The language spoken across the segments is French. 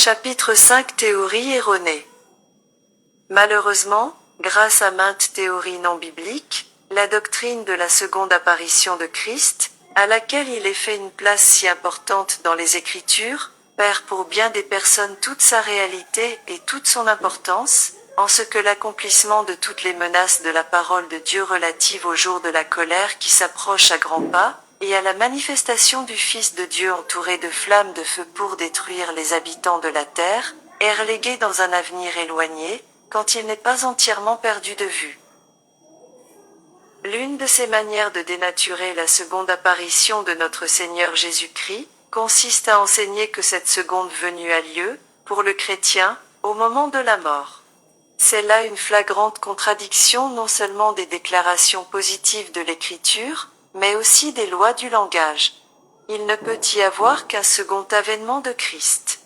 Chapitre 5 Théorie erronée. Malheureusement, grâce à maintes théories non bibliques, la doctrine de la seconde apparition de Christ, à laquelle il est fait une place si importante dans les Écritures, perd pour bien des personnes toute sa réalité et toute son importance, en ce que l'accomplissement de toutes les menaces de la parole de Dieu relative au jour de la colère qui s'approche à grands pas, et à la manifestation du Fils de Dieu entouré de flammes de feu pour détruire les habitants de la terre, est relégué dans un avenir éloigné, quand il n'est pas entièrement perdu de vue. L'une de ces manières de dénaturer la seconde apparition de notre Seigneur Jésus-Christ, consiste à enseigner que cette seconde venue a lieu, pour le chrétien, au moment de la mort. C'est là une flagrante contradiction non seulement des déclarations positives de l'Écriture, mais aussi des lois du langage. Il ne peut y avoir qu'un second avènement de Christ.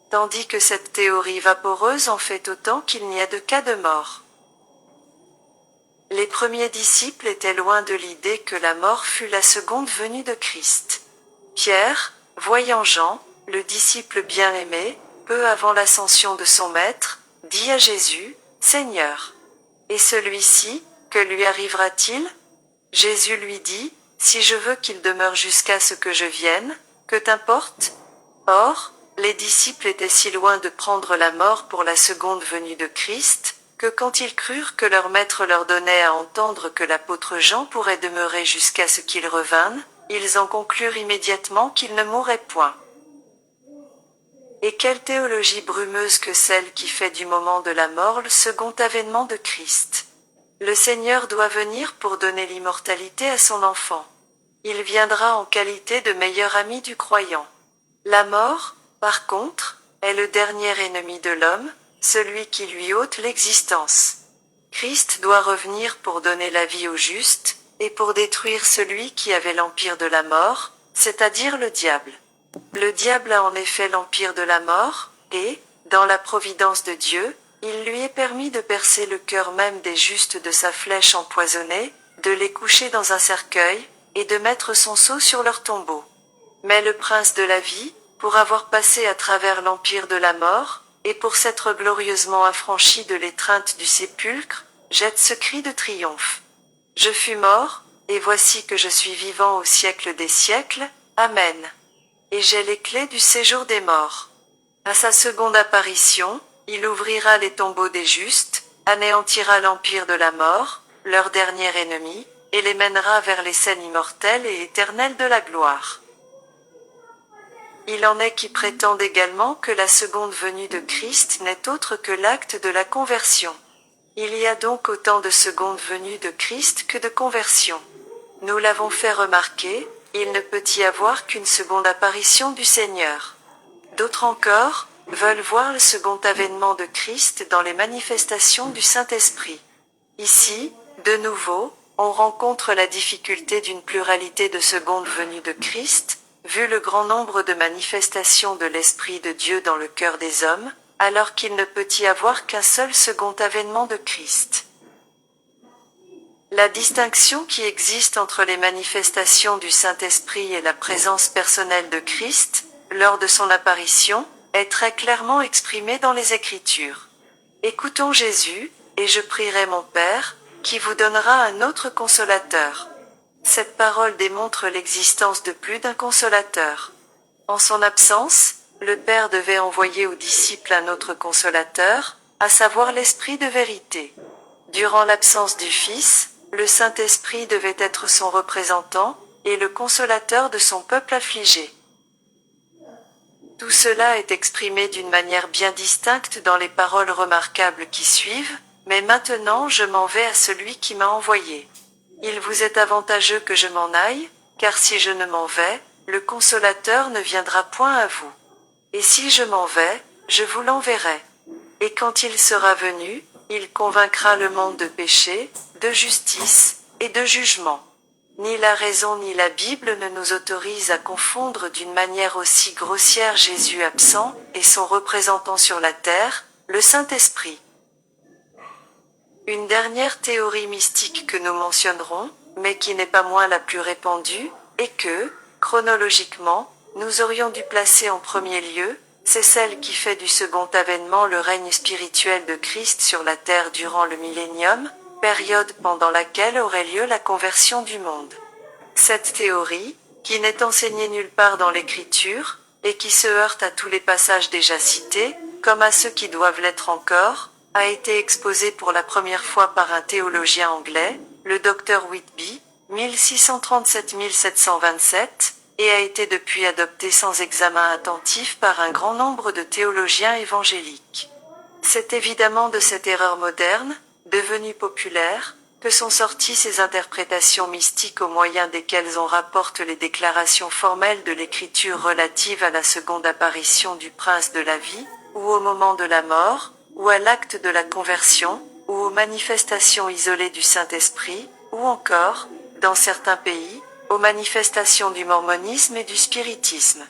Tandis que cette théorie vaporeuse en fait autant qu'il n'y a de cas de mort. Les premiers disciples étaient loin de l'idée que la mort fût la seconde venue de Christ. Pierre, voyant Jean, le disciple bien-aimé, peu avant l'ascension de son maître, dit à Jésus, « Seigneur, et celui-ci, que lui arrivera-t-il » Jésus lui dit, « Si je veux qu'il demeure jusqu'à ce que je vienne, que t'importe » Or, les disciples étaient si loin de prendre la mort pour la seconde venue de Christ, que quand ils crurent que leur maître leur donnait à entendre que l'apôtre Jean pourrait demeurer jusqu'à ce qu'il revînt, ils en conclurent immédiatement qu'il ne mourrait point. Et quelle théologie brumeuse que celle qui fait du moment de la mort le second avènement de Christ. Le Seigneur doit venir pour donner l'immortalité à son enfant. Il viendra en qualité de meilleur ami du croyant. La mort, par contre, est le dernier ennemi de l'homme, celui qui lui ôte l'existence. Christ doit revenir pour donner la vie au juste, et pour détruire celui qui avait l'empire de la mort, c'est-à-dire le diable. Le diable a en effet l'empire de la mort, et, dans la providence de Dieu, il lui est permis de percer le cœur même des justes de sa flèche empoisonnée, de les coucher dans un cercueil, et de mettre son sceau sur leur tombeau. Mais le prince de la vie, pour avoir passé à travers l'empire de la mort, et pour s'être glorieusement affranchi de l'étreinte du sépulcre, jette ce cri de triomphe. Je fus mort, et voici que je suis vivant au siècle des siècles, Amen. Et j'ai les clés du séjour des morts. À sa seconde apparition, il ouvrira les tombeaux des justes, anéantira l'empire de la mort, leur dernier ennemi, et les mènera vers les scènes immortelles et éternelles de la gloire. Il en est qui prétendent également que la seconde venue de Christ n'est autre que l'acte de la conversion. Il y a donc autant de secondes venues de Christ que de conversions. Nous l'avons fait remarquer, il ne peut y avoir qu'une seconde apparition du Seigneur. D'autres encore, veulent voir le second avènement de Christ dans les manifestations du Saint-Esprit. Ici, de nouveau, on rencontre la difficulté d'une pluralité de secondes venues de Christ, vu le grand nombre de manifestations de l'Esprit de Dieu dans le cœur des hommes, alors qu'il ne peut y avoir qu'un seul second avènement de Christ. La distinction qui existe entre les manifestations du Saint-Esprit et la présence personnelle de Christ, lors de son apparition, est très clairement exprimée dans les Écritures. Écoutons Jésus, et je prierai mon Père, qui vous donnera un autre consolateur. Cette parole démontre l'existence de plus d'un consolateur. En son absence, le Père devait envoyer aux disciples un autre consolateur, à savoir l'Esprit de vérité. Durant l'absence du Fils, le Saint-Esprit devait être son représentant, et le consolateur de son peuple affligé. Tout cela est exprimé d'une manière bien distincte dans les paroles remarquables qui suivent, mais maintenant je m'en vais à celui qui m'a envoyé. Il vous est avantageux que je m'en aille, car si je ne m'en vais, le consolateur ne viendra point à vous. Et si je m'en vais, je vous l'enverrai. Et quand il sera venu, il convaincra le monde de péché, de justice, et de jugement. Ni la raison ni la Bible ne nous autorisent à confondre d'une manière aussi grossière Jésus absent, et son représentant sur la terre, le Saint-Esprit. Une dernière théorie mystique que nous mentionnerons, mais qui n'est pas moins la plus répandue, est que, chronologiquement, nous aurions dû placer en premier lieu, C'est celle qui fait du second avènement le règne spirituel de Christ sur la terre durant le millénium, période pendant laquelle aurait lieu la conversion du monde. Cette théorie, qui n'est enseignée nulle part dans l'Écriture, et qui se heurte à tous les passages déjà cités, comme à ceux qui doivent l'être encore, a été exposée pour la première fois par un théologien anglais, le Dr Whitby, 1637-1727, et a été depuis adoptée sans examen attentif par un grand nombre de théologiens évangéliques. C'est évidemment de cette erreur moderne, devenue populaire, que sont sorties ces interprétations mystiques au moyen desquelles on rapporte les déclarations formelles de l'Écriture relatives à la seconde apparition du Prince de la vie, ou au moment de la mort, ou à l'acte de la conversion, ou aux manifestations isolées du Saint-Esprit, ou encore, dans certains pays, aux manifestations du mormonisme et du spiritisme.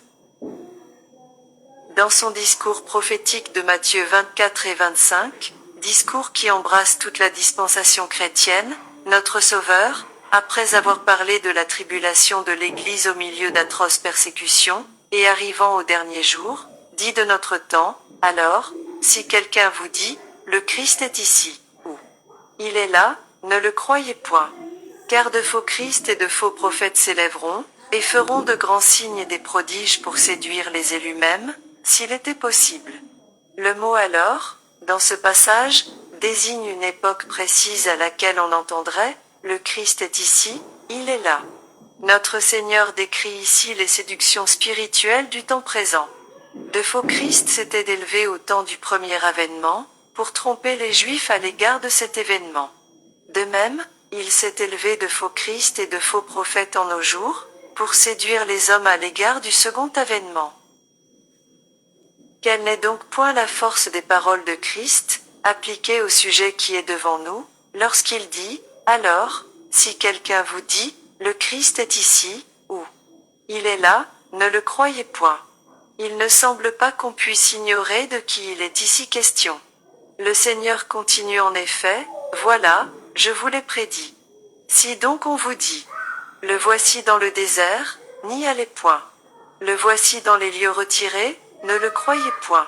Dans son discours prophétique de Matthieu 24 et 25, discours qui embrasse toute la dispensation chrétienne, notre Sauveur, après avoir parlé de la tribulation de l'Église au milieu d'atroces persécutions, et arrivant au dernier jour, dit de notre temps, alors, si quelqu'un vous dit, le Christ est ici, ou il est là, ne le croyez point. Car de faux Christ et de faux prophètes s'élèveront, et feront de grands signes et des prodiges pour séduire les élus mêmes, s'il était possible. Le mot alors, dans ce passage, désigne une époque précise à laquelle on entendrait, le Christ est ici, il est là. Notre Seigneur décrit ici les séductions spirituelles du temps présent. De faux Christ s'étaient élevés au temps du premier avènement, pour tromper les Juifs à l'égard de cet événement. De même, il s'est élevé de faux Christ et de faux prophètes en nos jours, pour séduire les hommes à l'égard du second avènement. Quelle n'est donc point la force des paroles de Christ, appliquées au sujet qui est devant nous, lorsqu'il dit, alors, si quelqu'un vous dit, le Christ est ici, ou il est là, ne le croyez point. Il ne semble pas qu'on puisse ignorer de qui il est ici question. Le Seigneur continue en effet, voilà, je vous l'ai prédit. Si donc on vous dit, le voici dans le désert, n'y allez point. Le voici dans les lieux retirés, ne le croyez point.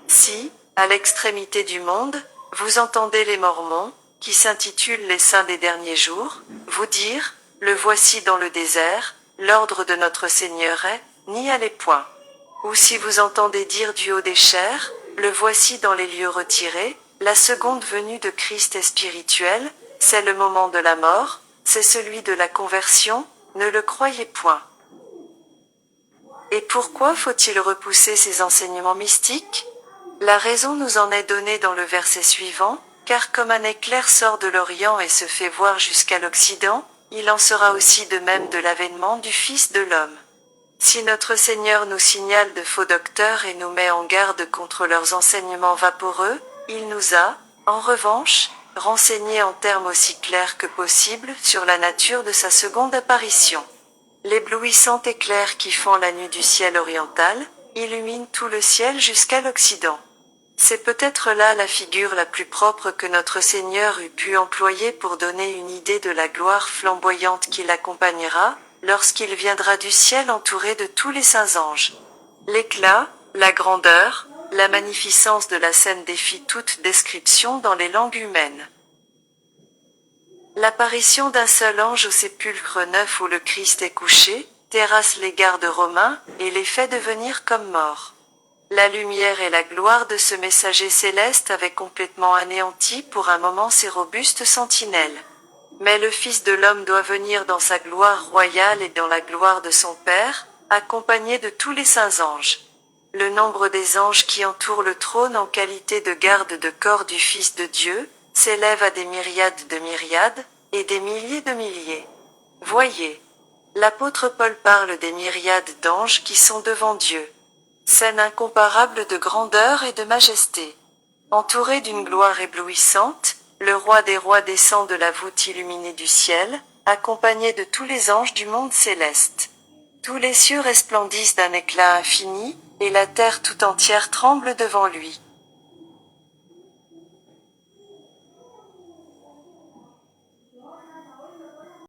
Si, à l'extrémité du monde, vous entendez les Mormons, qui s'intitulent les saints des derniers jours, vous dire, le voici dans le désert, l'ordre de notre Seigneur est, n'y allez point. Ou si vous entendez dire du haut des chairs, le voici dans les lieux retirés, la seconde venue de Christ est spirituelle, c'est le moment de la mort, c'est celui de la conversion, ne le croyez point. Et pourquoi faut-il repousser ces enseignements mystiques? La raison nous en est donnée dans le verset suivant, car comme un éclair sort de l'Orient et se fait voir jusqu'à l'Occident, il en sera aussi de même de l'avènement du Fils de l'homme. Si notre Seigneur nous signale de faux docteurs et nous met en garde contre leurs enseignements vaporeux, il nous a, en revanche, renseignés en termes aussi clairs que possible sur la nature de sa seconde apparition. L'éblouissant éclair qui fend la nuit du ciel oriental, illumine tout le ciel jusqu'à l'Occident. C'est peut-être là la figure la plus propre que notre Seigneur eût pu employer pour donner une idée de la gloire flamboyante qui l'accompagnera, lorsqu'il viendra du ciel entouré de tous les saints anges. L'éclat, la grandeur, la magnificence de la scène défie toute description dans les langues humaines. L'apparition d'un seul ange au sépulcre neuf où le Christ est couché, terrasse les gardes romains, et les fait devenir comme morts. La lumière et la gloire de ce messager céleste avaient complètement anéanti pour un moment ces robustes sentinelles. Mais le Fils de l'homme doit venir dans sa gloire royale et dans la gloire de son Père, accompagné de tous les saints anges. Le nombre des anges qui entourent le trône en qualité de garde de corps du Fils de Dieu, s'élève à des myriades de myriades, et des milliers de milliers. Voyez. L'apôtre Paul parle des myriades d'anges qui sont devant Dieu. Scène incomparable de grandeur et de majesté. Entouré d'une gloire éblouissante, le roi des rois descend de la voûte illuminée du ciel, accompagné de tous les anges du monde céleste. Tous les cieux resplendissent d'un éclat infini, et la terre tout entière tremble devant lui.